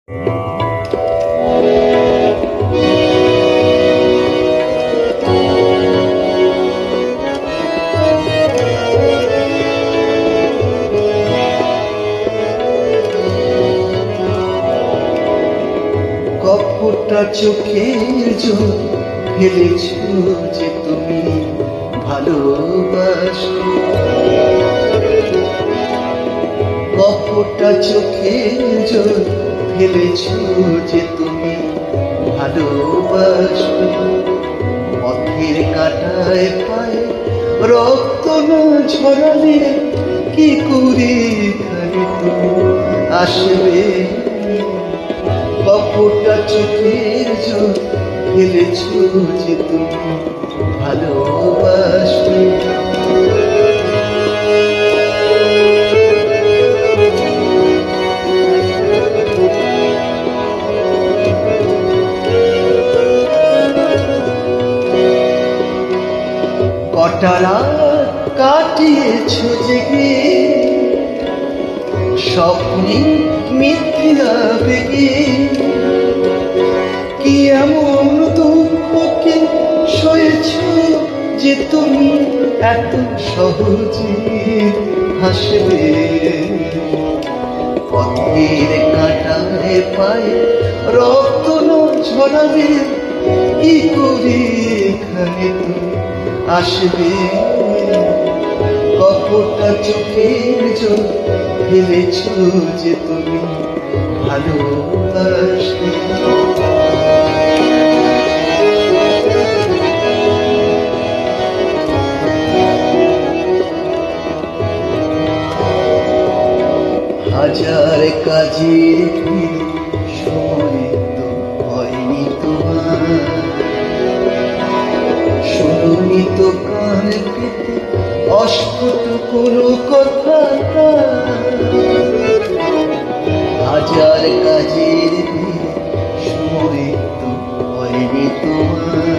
কপটা চোখের জল ফেলেছ যে তুমি ভালোবাসো, কপটা চোখের জল ফেলেছ যে তুমি ভালোবাসো। পথের কাঁটায় পায়ে রক্ত না ঝরালে কি করে এখানে তুমি আসবে? কপটা চোখের জল ফেলেছ যে তুমি ভালোবাসো। কটা রাত কাটিয়েছ জেগে স্বপ্নে মিথ্যা বেগে, কি এমন দুঃখকে সয়েছ যে তুমি এত সহজে হাসবে? পথের কাঁটায় পায়ে রক্ত না ঝরাবে কি করে এখানে তুমি আসবে? কপটা চোখের জল ফেলেছ যে তুমি ভালোবাসবে। হাজার কাজের সময় তো হয়নি তোমার, শুনুনি তো কান পেতে অস্ফুট কোনো কথা। হাজার কাজের সময় তো হয়নি তোমার,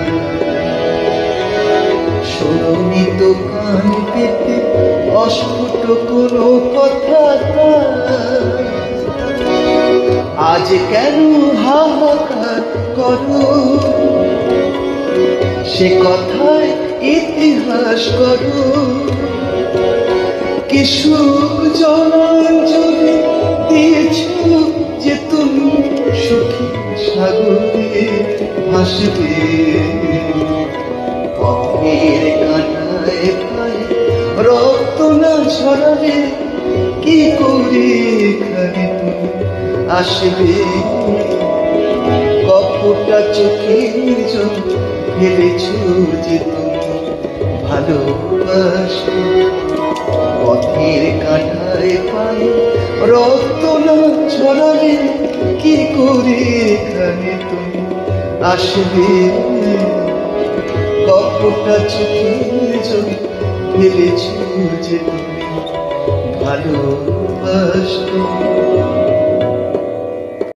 শুনুনি তো কান পেতে অস্ফুট কোনো কথা। আজ কেন হাহাকার করো, সে কথায় ইতিহাস করো। কি সুখ জলাঞ্জলি দিয়েছ যে তুমি সুখী সাগরে ভাসবে? পথের কাঁটায় পায়ে রক্ত না ঝরালে কি করে এখানে তুমি আসবে? কপটা চোখের জল ফেলেছ যে তুমি ভালোবাসো। পথের কাঁটায় পায়ে রক্ত না ঝরালে কি করে এখানে তুমি আসবে? কপটা চোখের জল ফেলেছ যে তুমি ভালোবাসো।